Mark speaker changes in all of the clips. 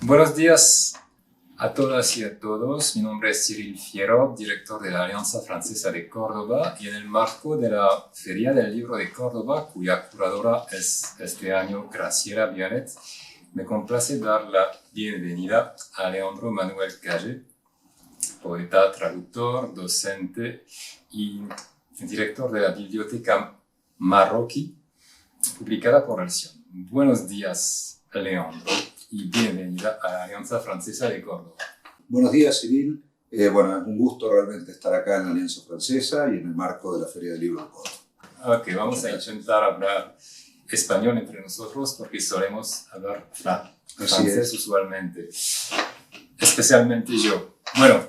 Speaker 1: Buenos días a todas y a todos. Mi nombre es Cyril Fierro, director de la Alianza Francesa de Córdoba, y en el marco de la Feria del Libro de Córdoba, cuya curadora es este año Graciela Vianet, me complace dar la bienvenida a Leandro Manuel Calle, poeta, traductor, docente y director de la Biblioteca Marroquí, publicada por Alción. Buenos días, Leandro, y bienvenida a la Alianza Francesa de Córdoba.
Speaker 2: Buenos días, Cyril. Es un gusto realmente estar acá en la Alianza Francesa y en el marco de la Feria del Libro de Córdoba.
Speaker 1: Ok, vamos a intentar hablar español entre nosotros porque solemos hablar francés usualmente, especialmente yo. Bueno,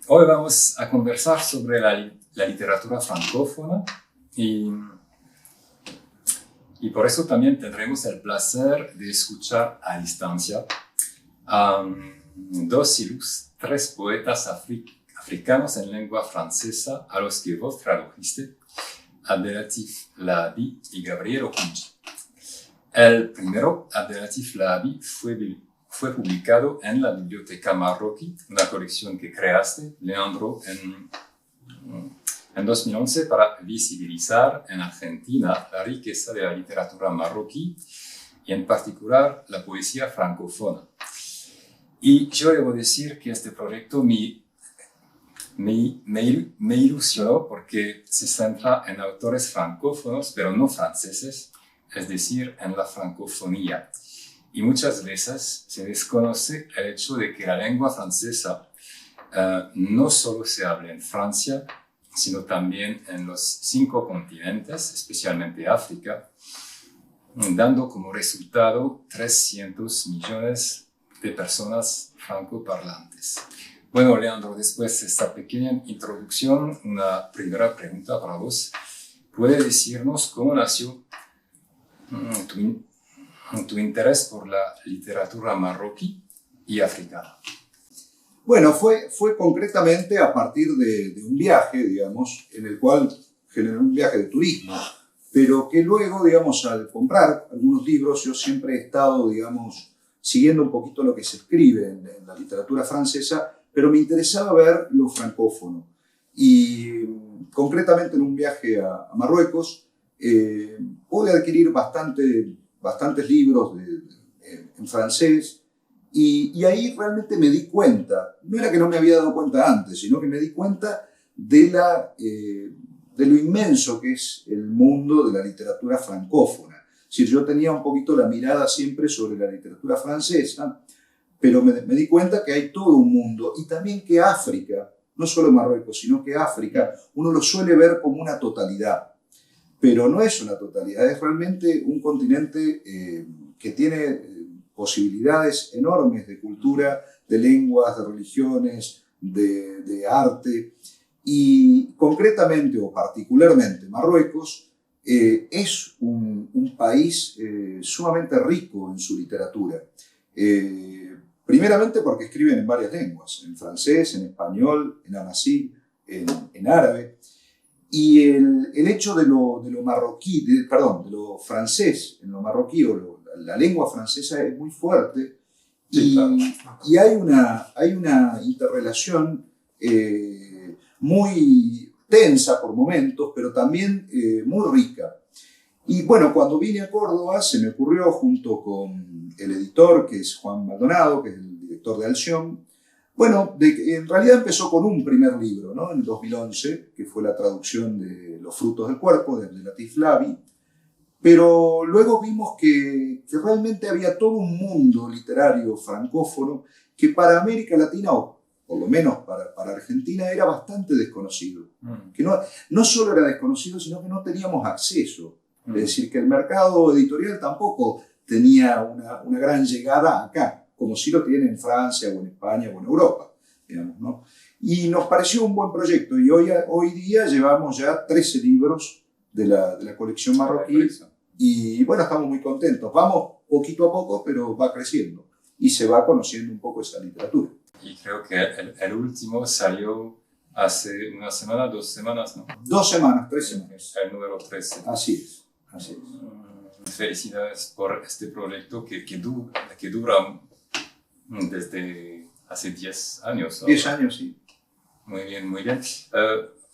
Speaker 1: hoy vamos a conversar sobre la literatura francófona y por eso también tendremos el placer de escuchar a distancia a dos ilustres poetas africanos en lengua francesa a los que vos tradujiste, Abdelatif Lahabi y Gabriel Okoundji. El primero, Abdelatif Lahabi, fue publicado en la Biblioteca Marroquí, una colección que creaste, Leandro, en 2011 para visibilizar en Argentina la riqueza de la literatura marroquí y en particular la poesía francófona. Y yo debo decir que este proyecto me ilusionó porque se centra en autores francófonos, pero no franceses, es decir, en la francofonía. Y muchas veces se desconoce el hecho de que la lengua francesa no solo se habla en Francia, sino también en los 5 continentes, especialmente África, dando como resultado 300 millones de personas francoparlantes. Bueno, Leandro, después de esta pequeña introducción, una primera pregunta para vos. ¿Puedes decirnos cómo nació tu interés por la literatura marroquí y africana?
Speaker 2: Bueno, fue concretamente a partir de un viaje, digamos, en el cual generé un viaje de turismo, pero que luego, digamos, al comprar algunos libros, yo siempre he estado, digamos, siguiendo un poquito lo que se escribe en la literatura francesa, pero me interesaba ver lo francófono. Y concretamente en un viaje a Marruecos, pude adquirir bastantes libros en francés. Y ahí realmente me di cuenta, no era que no me había dado cuenta antes, sino que me di cuenta de lo inmenso que es el mundo de la literatura francófona. Es decir, yo tenía un poquito la mirada siempre sobre la literatura francesa, pero me di cuenta que hay todo un mundo y también que África, no solo Marruecos, sino que África, uno lo suele ver como una totalidad, pero no es una totalidad, es realmente un continente que tiene posibilidades enormes de cultura, de lenguas, de religiones, de arte. Y concretamente o particularmente Marruecos es un país sumamente rico en su literatura. Primeramente porque escriben en varias lenguas, en francés, en español, en amasí, en árabe. Y el hecho de lo marroquí, de lo francés en lo marroquí la lengua francesa es muy fuerte y hay una interrelación muy tensa por momentos, pero también muy rica. Y bueno, cuando vine a Córdoba se me ocurrió junto con el editor, que es Juan Maldonado, que es el director de Alción, en realidad empezó con un primer libro, ¿no? En el 2011, que fue la traducción de Los frutos del cuerpo, de Abdelatif Lahabi. Pero luego vimos que realmente había todo un mundo literario francófono que para América Latina, o por lo menos para Argentina, era bastante desconocido. Que no solo era desconocido, sino que no teníamos acceso. Es decir, que el mercado editorial tampoco tenía una gran llegada acá, como sí lo tiene en Francia, o en España, o en Europa, digamos, ¿no? Y nos pareció un buen proyecto, y hoy día llevamos ya 13 libros de la colección marroquí, y bueno, estamos muy contentos. Vamos poquito a poco, pero va creciendo, y se va conociendo un poco esa literatura.
Speaker 1: Y creo que el último salió hace una semana, 2 semanas, ¿no?
Speaker 2: 2 semanas, 3 semanas.
Speaker 1: El número 13.
Speaker 2: Así es, así es.
Speaker 1: Felicidades por este proyecto que dura desde hace 10 años.
Speaker 2: 10 años, sí.
Speaker 1: Muy bien, muy bien.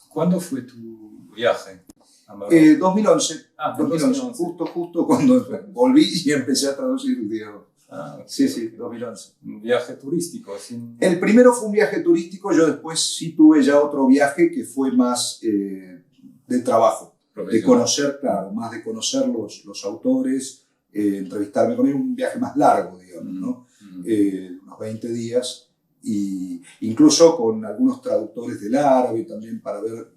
Speaker 1: ¿Cuándo fue tu viaje a Marruecos?
Speaker 2: 2011.
Speaker 1: Ah,
Speaker 2: 2011.
Speaker 1: 2011.
Speaker 2: Justo cuando volví y empecé a traducir, digamos.
Speaker 1: Ah, okay,
Speaker 2: Sí, sí,
Speaker 1: okay.
Speaker 2: 2011.
Speaker 1: Un viaje turístico. Sin...
Speaker 2: El primero fue un viaje turístico, yo después sí tuve ya otro viaje que fue más de trabajo, de conocer, claro, más de conocer los autores, entrevistarme con ellos, un viaje más largo, digamos, ¿no? Unos 20 días, y incluso con algunos traductores del árabe también para ver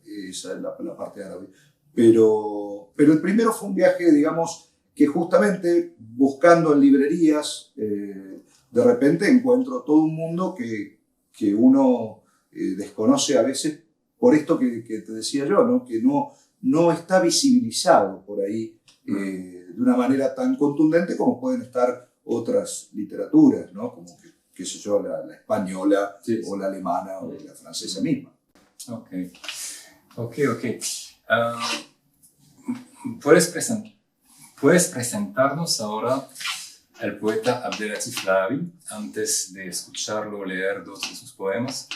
Speaker 2: la parte árabe. Pero el primero fue un viaje, digamos, que justamente buscando en librerías, de repente encuentro todo un mundo que uno desconoce a veces por esto que te decía yo, ¿no? Que no está visibilizado por ahí de una manera tan contundente como pueden estar otras literaturas, ¿no? Como, qué sé yo, la española, sí, o la alemana o la francesa misma.
Speaker 1: Ok. ¿Puedes presentarnos ahora al poeta Abdelatif Laâvi antes de escucharlo leer 2 de sus poemas?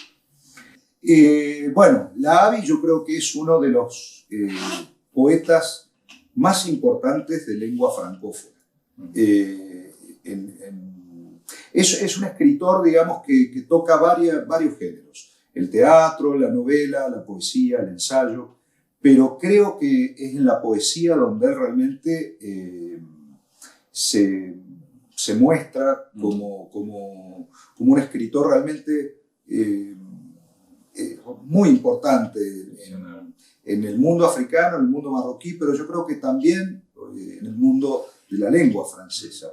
Speaker 2: Bueno, Laâvi yo creo que es uno de los poetas más importantes de lengua francófona. Es un escritor, digamos, que toca varios géneros. El teatro, la novela, la poesía, el ensayo. Pero creo que es en la poesía donde él realmente se muestra como un escritor realmente muy importante en el mundo africano, en el mundo marroquí, pero yo creo que también en el mundo de la lengua francesa.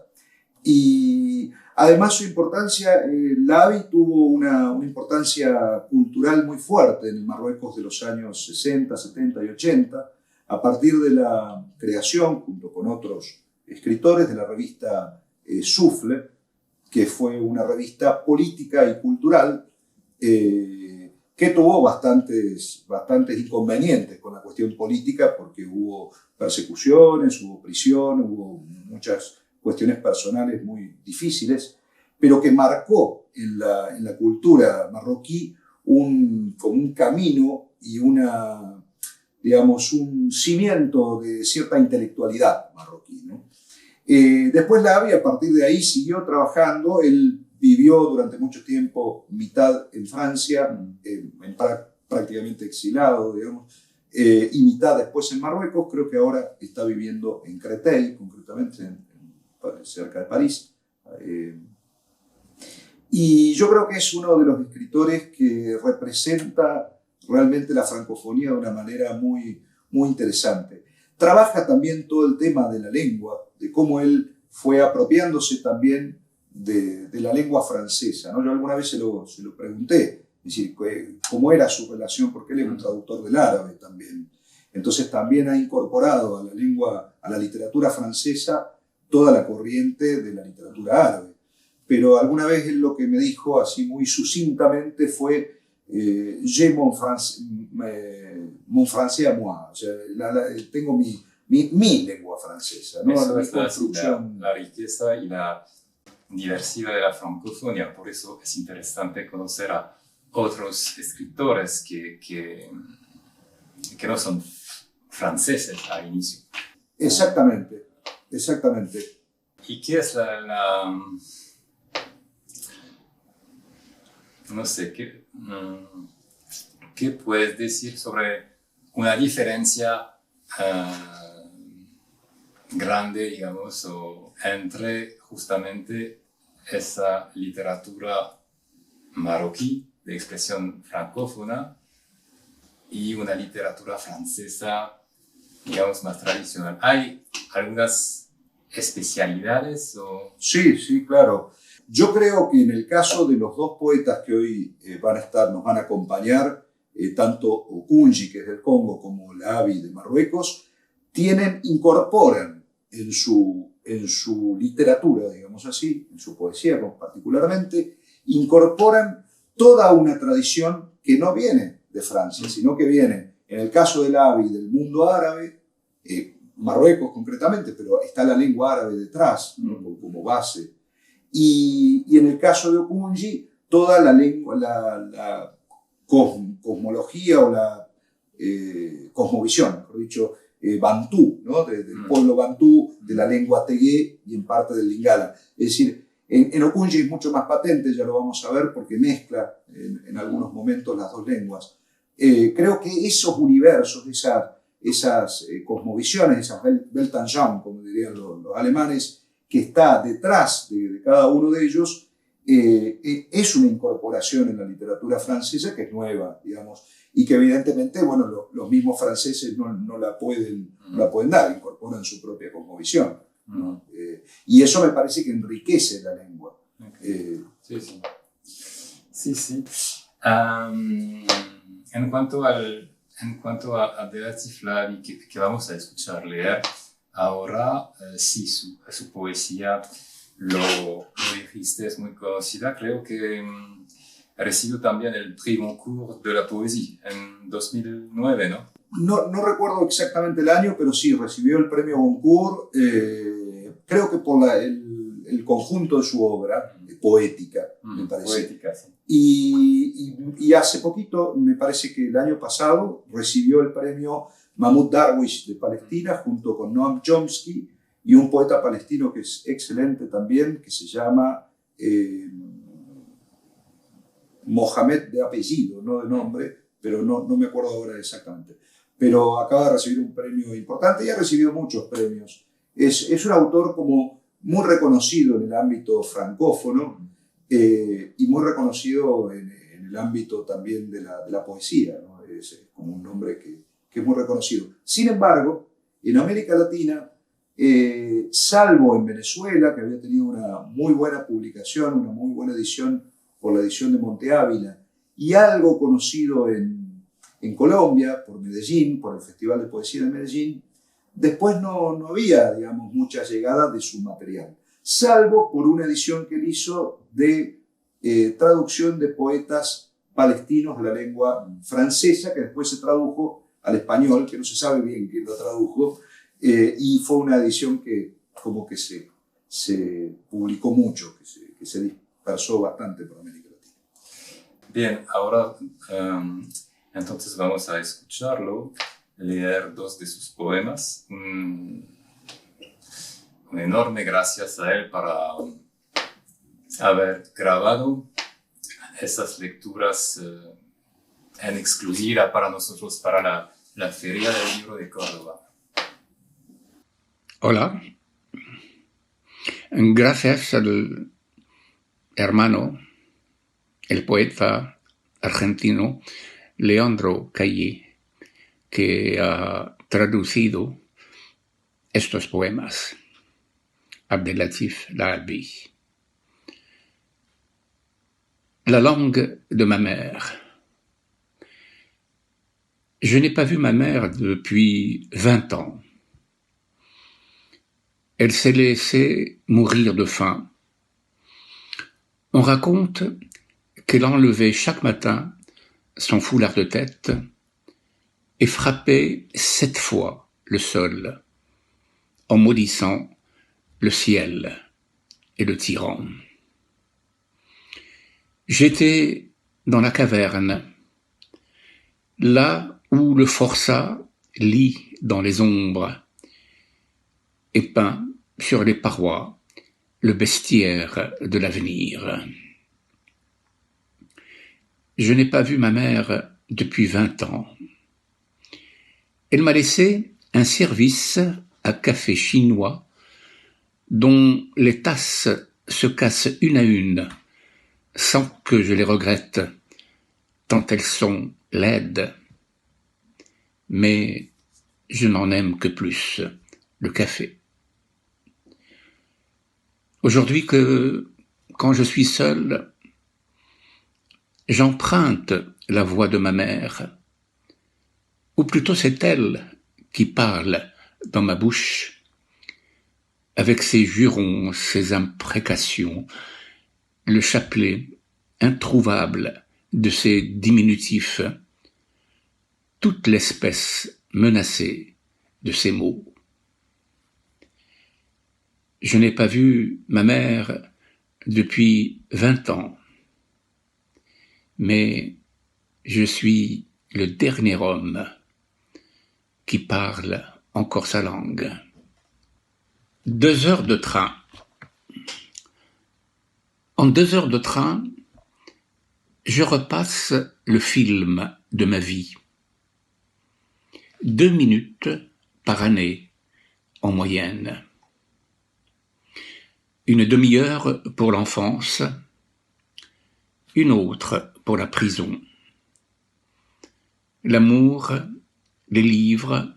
Speaker 2: Y además su importancia, Laâvi tuvo una importancia cultural muy fuerte en el Marruecos de los años 60, 70 y 80, a partir de la creación, junto con otros escritores, de la revista Souffle, que fue una revista política y cultural que tuvo bastantes inconvenientes con la cuestión política, porque hubo persecuciones, hubo prisión, hubo muchas cuestiones personales muy difíciles, pero que marcó en la cultura marroquí como un camino y digamos, un cimiento de cierta intelectualidad marroquí, ¿no? Después Laâvi, a partir de ahí, siguió trabajando. Él vivió durante mucho tiempo, mitad en Francia, prácticamente exilado, digamos, y mitad después en Marruecos. Creo que ahora está viviendo en Créteil, concretamente cerca de París. Y yo creo que es uno de los escritores que representa realmente la francofonía de una manera muy, muy interesante. Trabaja también todo el tema de la lengua, de cómo él fue apropiándose también de la lengua francesa, ¿no? Yo alguna vez se lo pregunté, es decir, cómo era su relación, porque él era un traductor del árabe también. Entonces también ha incorporado a la lengua, a la literatura francesa, toda la corriente de la literatura árabe. Pero alguna vez él lo que me dijo así muy sucintamente fue j'ai mon français à moi, o sea, tengo mi lengua francesa, ¿no?
Speaker 1: Eso es la riqueza y la diversidad de la francofonía. Por eso es interesante conocer a otros escritores que no son franceses al inicio.
Speaker 2: Exactamente.
Speaker 1: ¿Y qué es no sé, qué puedes decir sobre una diferencia grande, digamos, entre justamente esa literatura marroquí de expresión francófona y una literatura francesa, digamos, más tradicional? ¿Hay algunas especialidades?
Speaker 2: Sí, claro. Yo creo que en el caso de los 2 poetas que hoy nos van a acompañar, tanto Okunji, que es del Congo, como Laâvi de Marruecos, incorporan en su literatura, digamos así, en su poesía particularmente, incorporan toda una tradición que no viene de Francia, sino que viene, en el caso del ABI, del mundo árabe, Marruecos concretamente, pero está la lengua árabe detrás, ¿no? Como base. Y en el caso de Okunji, toda la lengua, la cosmología o la cosmovisión, mejor dicho, bantú, ¿no? Del pueblo bantú, de la lengua tegué y en parte del lingala. Es decir, en Okunji es mucho más patente, ya lo vamos a ver, porque mezcla en algunos momentos las dos lenguas. Creo que esos universos, esas cosmovisiones, esas Weltanschauung, como dirían los alemanes, que está detrás de cada uno de ellos, es una incorporación en la literatura francesa que es nueva, digamos, y que evidentemente, bueno, los mismos franceses no la pueden dar, incorporan su propia cosmovisión, ¿no? Y eso me parece que enriquece la lengua.
Speaker 1: Okay. Sí. En cuanto a Beatriz Flavi, que vamos a escuchar leer ahora, sí, su poesía, lo dijiste, es muy conocida. Creo que recibió también el Prix Goncourt de la poesía en 2009, ¿no?
Speaker 2: No recuerdo exactamente el año, pero sí, recibió el premio Goncourt, creo que por el conjunto de su obra, poética, me parece.
Speaker 1: Poética, sí.
Speaker 2: Y hace poquito, me parece que el año pasado, recibió el premio Mahmoud Darwish de Palestina junto con Noam Chomsky y un poeta palestino que es excelente también, que se llama Mohamed de apellido, no de nombre, pero no me acuerdo ahora exactamente. Pero acaba de recibir un premio importante y ha recibido muchos premios. Es un autor como muy reconocido en el ámbito francófono y muy reconocido en el ámbito también de la poesía, ¿no? Es como un nombre que es muy reconocido. Sin embargo, en América Latina, salvo en Venezuela, que había tenido una muy buena publicación, una muy buena edición por la edición de Monte Ávila, y algo conocido en Colombia, por Medellín, por el Festival de Poesía de Medellín, después no había, digamos, mucha llegada de su material, salvo por una edición que él hizo de traducción de poetas palestinos de la lengua francesa, que después se tradujo al español, que no se sabe bien quién lo tradujo, y fue una edición que como que se publicó mucho, que se dispersó bastante por América Latina.
Speaker 1: Bien, ahora entonces vamos a escucharlo, leer dos de sus poemas. Un enorme gracias a él para haber grabado esas lecturas en exclusiva para nosotros, para la Feria del Libro de Córdoba.
Speaker 3: Hola. Gracias al hermano, el poeta argentino Leandro Caillé, que ha traducido estos poemas, Abdelatif Lahabi. La langue de ma mère. Je n'ai pas vu ma mère depuis 20 ans. Elle s'est laissée mourir de faim. On raconte qu'elle enlevait chaque matin son foulard de tête et frappait 7 fois le sol en maudissant le ciel et le tyran. J'étais dans la caverne, là où le forçat lit dans les ombres et peint sur les parois le bestiaire de l'avenir. Je n'ai pas vu ma mère depuis 20 ans. Elle m'a laissé un service à café chinois dont les tasses se cassent une à une sans que je les regrette, tant elles sont laides. Mais je n'en aime que plus le café. Aujourd'hui quand je suis seul, j'emprunte la voix de ma mère, ou plutôt c'est elle qui parle dans ma bouche, avec ses jurons, ses imprécations, le chapelet introuvable de ses diminutifs toute l'espèce menacée de ces mots. Je n'ai pas vu ma mère depuis 20 ans, mais je suis le dernier homme qui parle encore sa langue. 2 heures de train. En 2 heures de train, je repasse le film de ma vie. 2 minutes par année, en moyenne. Une demi-heure pour l'enfance, une autre pour la prison. L'amour, les livres,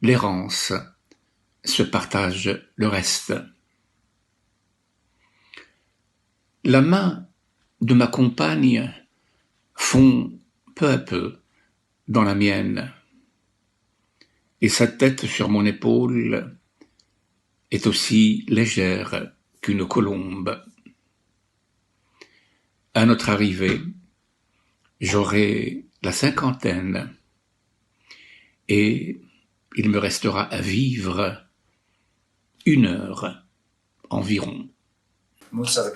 Speaker 3: l'errance se partagent le reste. La main de ma compagne fond peu à peu dans la mienne, et sa tête sur mon épaule est aussi légère qu'une colombe. À notre arrivée, j'aurai la 50aine, et il me restera à vivre 1 heure environ.
Speaker 1: Muchas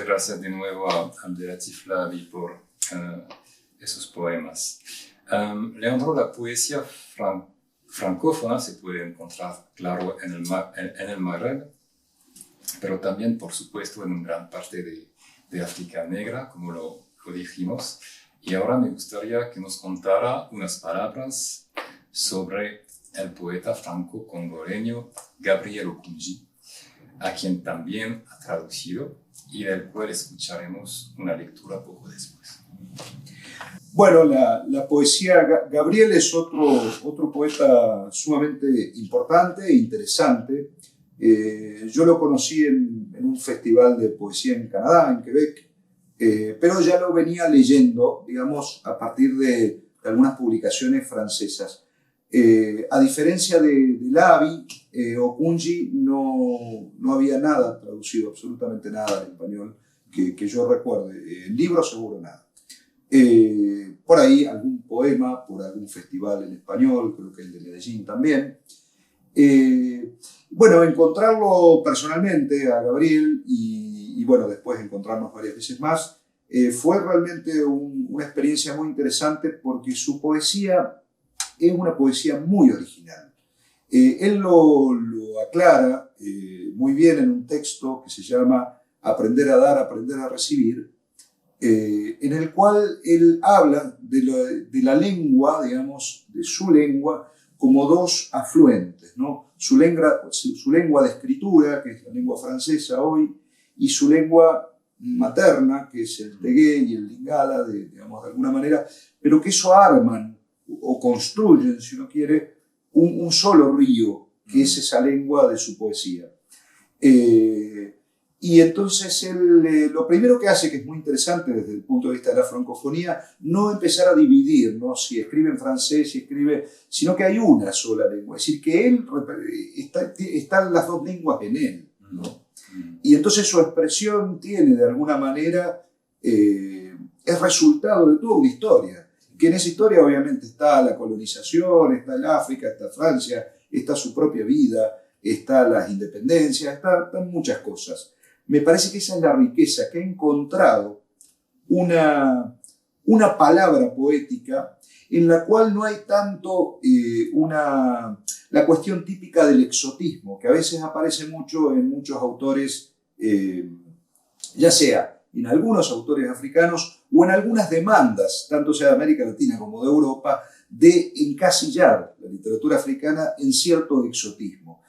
Speaker 1: gracias de nuevo a Abdelatif Lavi por esos poemas. Leandro, la poesía francófona se puede encontrar, claro, en el Magreb, pero también, por supuesto, en una gran parte de África Negra, como lo dijimos. Y ahora me gustaría que nos contara unas palabras sobre el poeta franco-congoleño Gabriel Okunji, a quien también ha traducido y del cual escucharemos una lectura poco después.
Speaker 2: Bueno, la poesía, Gabriel es otro poeta sumamente importante e interesante. Yo lo conocí en un festival de poesía en Canadá, en Quebec, pero ya lo venía leyendo, digamos, a partir de algunas publicaciones francesas. A diferencia de Lavi, Okunji no había nada traducido, absolutamente nada en español que yo recuerde. En libros seguro nada. Por ahí algún poema, por algún festival en español, creo que el de Medellín también. Bueno, encontrarlo personalmente a Gabriel y bueno, después encontrarnos varias veces más, fue realmente una experiencia muy interesante porque su poesía es una poesía muy original. Él lo aclara muy bien en un texto que se llama Aprender a dar, aprender a recibir, en el cual él habla de la lengua, digamos, de su lengua, como dos afluentes, ¿no? Su lengua de escritura, que es la lengua francesa hoy, y su lengua materna, que es el tegué y el lingala, digamos, de alguna manera, pero que eso arman o construyen, si uno quiere, un solo río, que es esa lengua de su poesía. Y entonces él, lo primero que hace, que es muy interesante desde el punto de vista de la francofonía, no empezar a dividir, ¿no? Si escribe en francés, sino que hay una sola lengua. Es decir, que él están las dos lenguas en él, ¿no? Y entonces su expresión tiene, de alguna manera, es resultado de toda una historia. Que en esa historia obviamente está la colonización, está el África, está Francia, está su propia vida, está las independencias, están muchas cosas. Me parece que esa es la riqueza, que ha encontrado una palabra poética en la cual no hay tanto la cuestión típica del exotismo, que a veces aparece mucho en muchos autores, ya sea en algunos autores africanos o en algunas demandas, tanto sea de América Latina como de Europa, de encasillar la literatura africana en cierto exotismo.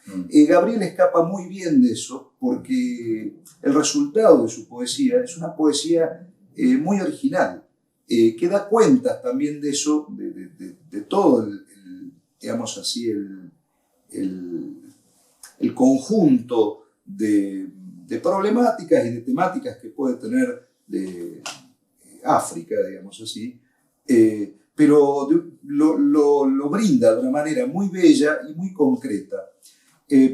Speaker 2: Gabriel escapa muy bien de eso porque el resultado de su poesía es una poesía muy original, que da cuenta también de eso, de todo digamos así, el conjunto de problemáticas y de temáticas que puede tener de África, digamos así, pero lo brinda de una manera muy bella y muy concreta.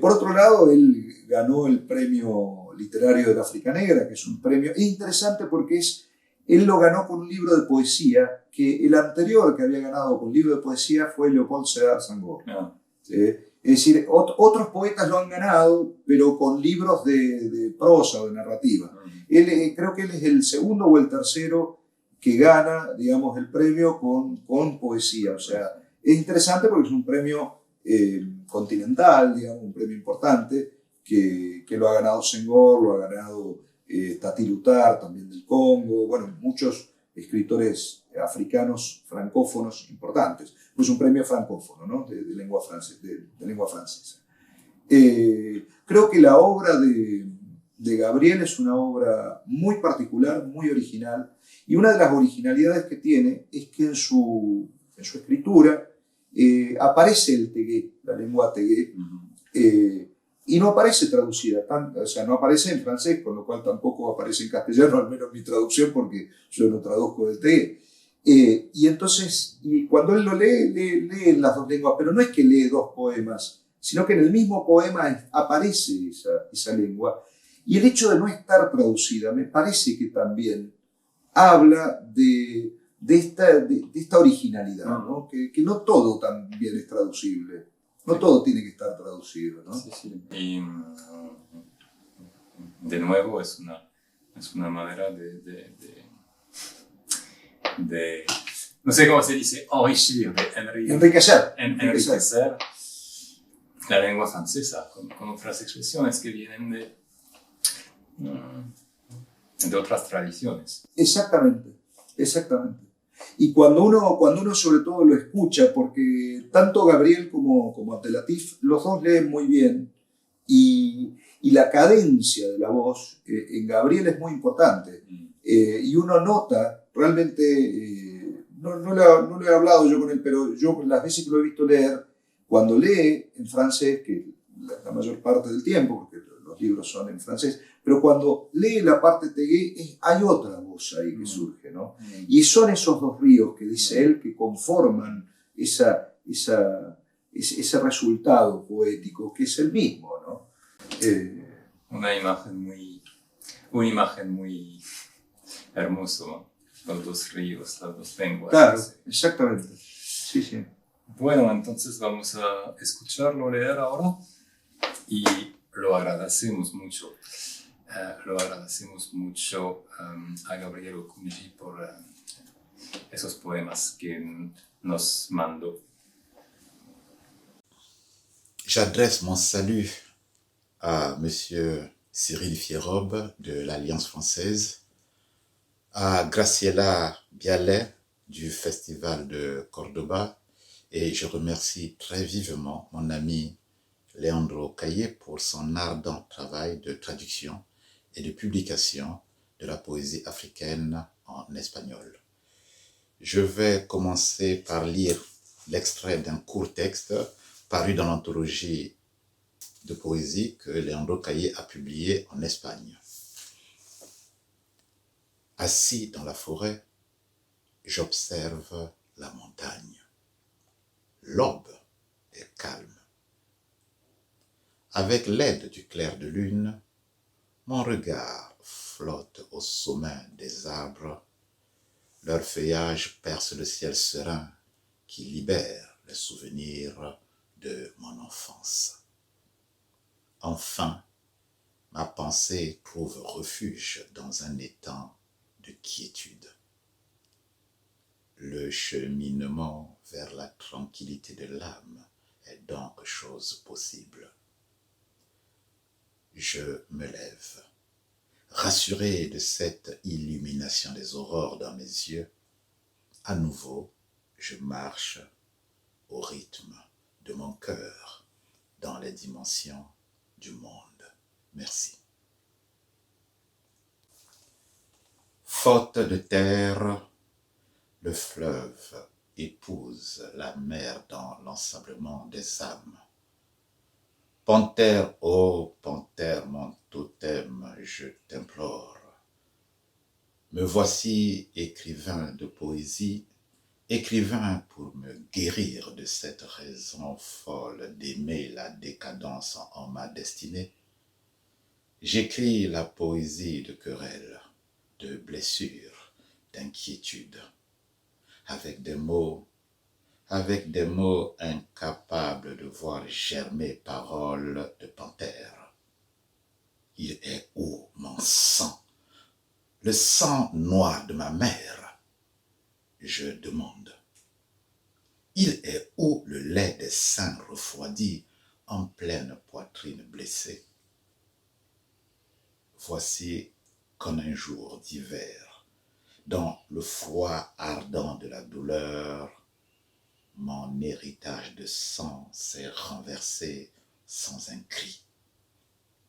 Speaker 2: Por otro lado, él ganó el premio literario de la África Negra, que es un premio interesante porque es Él lo ganó con un libro de poesía, que el anterior que había ganado con libro de poesía fue Leopold Sédar Senghor. Es decir, otros poetas lo han ganado, pero con libros de prosa o de narrativa. Creo que él es el segundo o el tercero que gana, digamos, el premio con poesía. O sea, es interesante porque es un premio continental, digamos, un premio importante, que lo ha ganado Senghor, lo ha ganado Tati Lutar, también del Congo, bueno, muchos escritores africanos francófonos importantes. Pues un premio francófono, ¿no? de lengua francesa. Creo que la obra de Gabriel es una obra muy particular, muy original, y una de las originalidades que tiene es que en su escritura aparece el tegué, la lengua tegué, y no aparece traducida, o sea, no aparece en francés, con lo cual tampoco aparece en castellano, al menos mi traducción, porque yo no traduzco del tegué. Y entonces, cuando él lo lee en las dos lenguas, pero no es que lee dos poemas, sino que en el mismo poema aparece esa lengua. Y el hecho de no estar traducida me parece que también habla de esta originalidad, ¿no? Que no todo también es traducible, no todo tiene que estar traducido, ¿no?
Speaker 1: Sí, sí. Y de nuevo es una manera de no sé cómo se dice, enriquir, de enriquecer la lengua francesa con otras expresiones que vienen de otras tradiciones.
Speaker 2: Exactamente. Y cuando uno sobre todo lo escucha, porque tanto Gabriel como Abdelatif, los dos leen muy bien, y la cadencia de la voz en Gabriel es muy importante. Y uno nota, realmente, no le he hablado yo con él, pero yo las veces que lo he visto leer, cuando lee en francés, que la mayor parte del tiempo, porque los libros son en francés, pero cuando lee la parte tegué, hay otra voz ahí que surge, ¿no? Y son esos dos ríos que dice él que conforman ese resultado poético, que es el mismo, ¿no?
Speaker 1: Una imagen muy hermosa, ¿no? Los dos ríos, las dos lenguas.
Speaker 2: Claro, exactamente. Sí, sí.
Speaker 1: Bueno, entonces vamos a escucharlo leer ahora y lo agradecemos mucho. A Gabriel Okumeji por esos poemas que nos mandó.
Speaker 4: J'adresse mon salut à Monsieur Cyril Fierobe de l'Alliance française, à Graciela Bialet du Festival de Cordoba, et je remercie très vivement mon ami Leandro Caillé pour son ardent travail de traduction et de publication de la poésie africaine en espagnol. Je vais commencer par lire l'extrait d'un court texte paru dans l'anthologie de poésie que Leandro Caillé a publié en Espagne. Assis dans la forêt, j'observe la montagne. L'aube est calme. Avec l'aide du clair de lune, mon regard flotte au sommet des arbres. Leur feuillage perce le ciel serein qui libère les souvenirs de mon enfance. Enfin, ma pensée trouve refuge dans un étang de quiétude. Le cheminement vers la tranquillité de l'âme est donc chose possible. Je me lève, rassuré de cette illumination des aurores dans mes yeux. À nouveau, je marche au rythme de mon cœur dans les dimensions du monde. Merci. Faute de terre, le fleuve épouse la mer dans l'ensablement des âmes. Panthère, ô panthère, mon totem, je t'implore. Me voici écrivain de poésie, écrivain pour me guérir de cette raison folle d'aimer la décadence en ma destinée. J'écris la poésie de querelles, de blessures, d'inquiétude, avec des mots incapables de voir germer paroles de panthère. Il est où mon sang? Le sang noir de ma mère? Je demande. Il est où le lait des seins refroidis en pleine poitrine blessée? Voici qu'en un jour d'hiver, dans le froid ardent de la douleur, mon héritage de sang s'est renversé sans un cri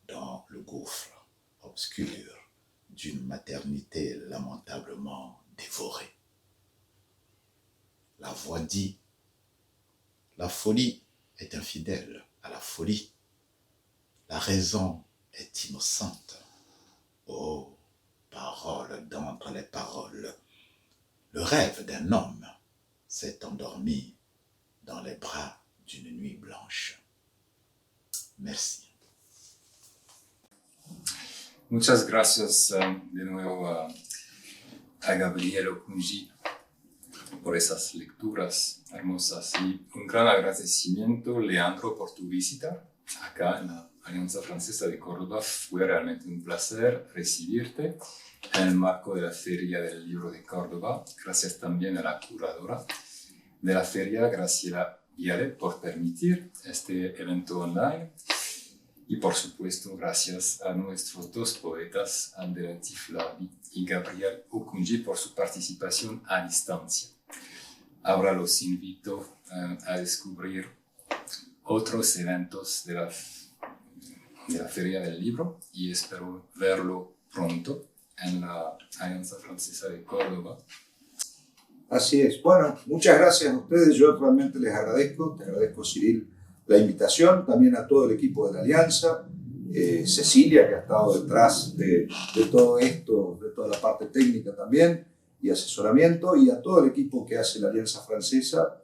Speaker 4: dans le gouffre obscur d'une maternité lamentablement dévorée. La voix dit, la folie est infidèle à la folie. La raison est innocente. Oh, parole d'entre les paroles, le rêve d'un homme s'est endormi dans les bras d'une nuit blanche. Merci.
Speaker 1: Muchas gracias de nuevo a Gabriel Okunji por esas lecturas hermosas y un gran agradecimiento, Leandro, por tu visita acá en la Alianza Francesa de Córdoba. Fue realmente un placer recibirte en el marco de la Feria del Libro de Córdoba. Gracias también a la curadora de la feria, Graciela Viale, por permitir este evento online. Y por supuesto, gracias a nuestros dos poetas, Abdelatif Lahabi y Gabriel Okunji, por su participación a distancia. Ahora los invito a descubrir otros eventos de la Feria del Libro y espero verlo pronto en la Alianza Francesa de Córdoba.
Speaker 2: Así es. Bueno, muchas gracias a ustedes. Yo realmente les agradezco. Te agradezco, Cyril, la invitación. También a todo el equipo de la Alianza. Cecilia, que ha estado detrás de todo esto, de toda la parte técnica también, y asesoramiento, y a todo el equipo que hace la Alianza Francesa.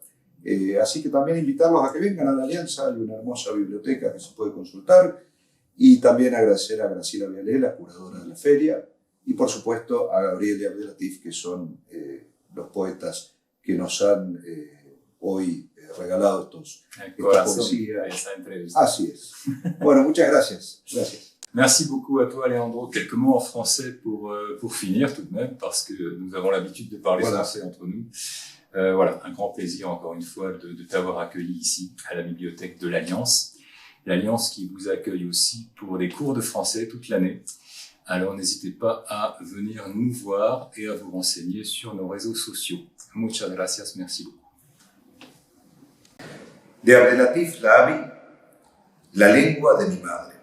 Speaker 2: Así que también invitarlos a que vengan a la Alianza. Hay una hermosa biblioteca que se puede consultar. Y también agradecer a Graciela Viale, la curadora de la feria, y por supuesto a Gabriel y Abdelatif, que son los poetas que nos han hoy regalado esta poesía.
Speaker 1: De esa entrevista.
Speaker 2: Así es. Bueno, muchas gracias. Gracias.
Speaker 1: Merci beaucoup à toi, Leandro. Quelques mots en français pour finir tout de même, parce que nous avons l'habitude de parler français entre nous. Voilà, un grand plaisir encore une fois de t'avoir accueilli ici à la bibliothèque de l'Alliance. L'Alliance qui vous accueille aussi pour des cours de français toute l'année. Alors n'hésitez pas à venir nous voir et à vous renseigner sur nos réseaux sociaux. Muchas gracias, merci beaucoup.
Speaker 2: De Abdelatif Lahabi, La lengua de mi madre.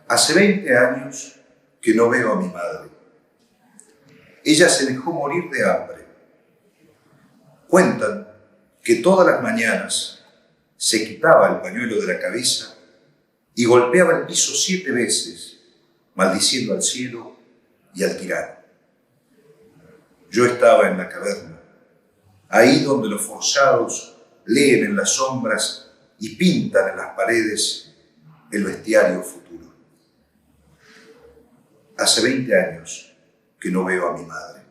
Speaker 2: Hace 20 años que no veo a mi madre. Ella se dejó morir de hambre. Cuentan que todas las mañanas se quitaba el pañuelo de la cabeza y golpeaba el piso 7 veces, maldiciendo al cielo y al tirano. Yo estaba en la caverna, ahí donde los forzados leen en las sombras y pintan en las paredes el bestiario futuro. Hace 20 años que no veo a mi madre.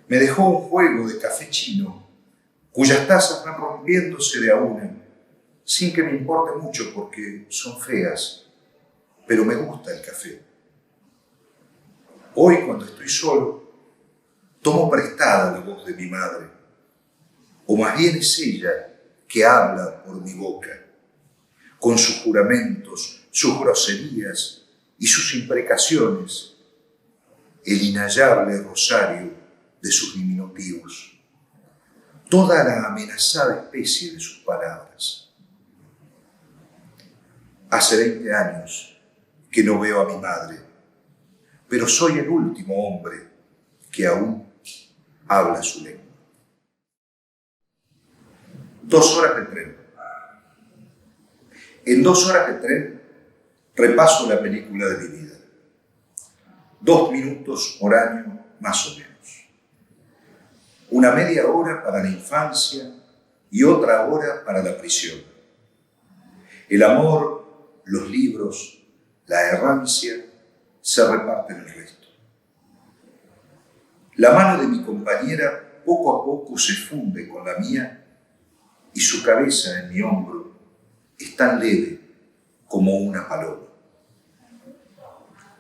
Speaker 2: Me dejó un juego de café chino cuyas tazas van rompiéndose de a una, sin que me importe mucho porque son feas, pero me gusta el café. Hoy, cuando estoy solo, tomo prestada la voz de mi madre, o más bien es ella que habla por mi boca, con sus juramentos, sus groserías y sus imprecaciones, el inhallable rosario de sus diminutivos, toda la amenazada especie de sus palabras. Hace 20 años que no veo a mi madre, pero soy el último hombre que aún habla su lengua. 2 horas de tren. En 2 horas de tren repaso la película de mi vida. 2 minutos por año, más o menos. Una media hora para la infancia y otra hora para la prisión. El amor, los libros, la errancia se reparten el resto. La mano de mi compañera poco a poco se funde con la mía y su cabeza en mi hombro es tan leve como una paloma.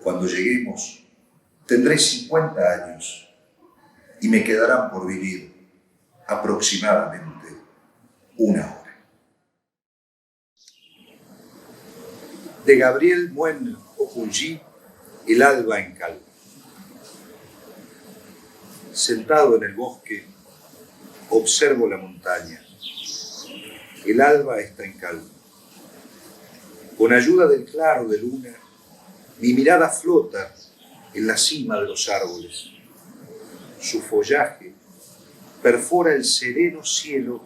Speaker 2: Cuando lleguemos, tendré 50 años y me quedarán por vivir aproximadamente una hora. De Gabriel Moine Okunji, El alba en calma. Sentado en el bosque, observo la montaña. El alba está en calma. Con ayuda del claro de luna, mi mirada flota en la cima de los árboles. Su follaje perfora el sereno cielo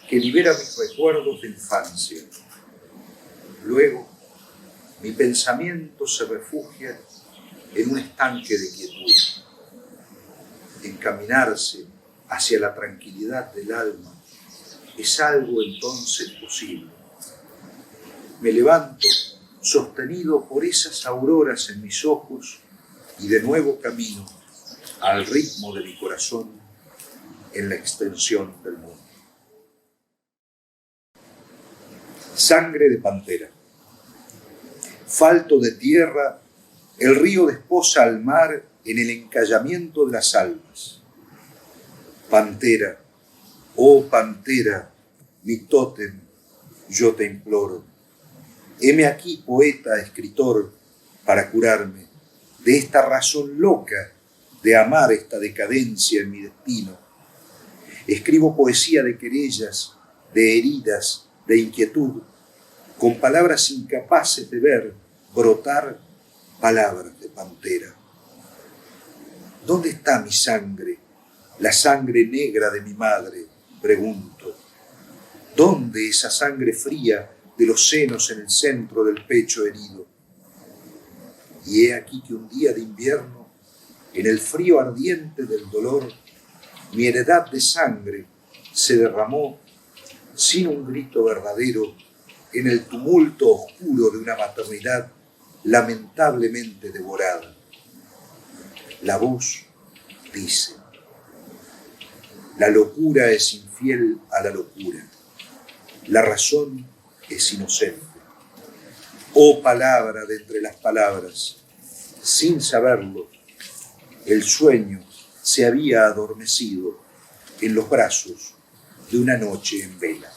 Speaker 2: que libera mis recuerdos de infancia. Luego, mi pensamiento se refugia en un estanque de quietud. Encaminarse hacia la tranquilidad del alma es algo entonces posible. Me levanto sostenido por esas auroras en mis ojos y de nuevo camino al ritmo de mi corazón en la extensión del mundo. Sangre de pantera. Falto de tierra, el río desposa al mar en el encallamiento de las almas. Pantera, oh pantera, mi tótem, yo te imploro. Heme aquí, poeta, escritor, para curarme de esta razón loca de amar esta decadencia en mi destino. Escribo poesía de querellas, de heridas, de inquietud, con palabras incapaces de ver brotar palabras de pantera. ¿Dónde está mi sangre, la sangre negra de mi madre? Pregunto. ¿Dónde esa sangre fría de los senos en el centro del pecho herido? Y he aquí que un día de invierno, en el frío ardiente del dolor, mi heredad de sangre se derramó sin un grito verdadero en el tumulto oscuro de una maternidad lamentablemente devorada. La voz dice: la locura es infiel a la locura, la razón es inocente. Oh palabra de entre las palabras, sin saberlo, el sueño se había adormecido en los brazos de una noche en vela.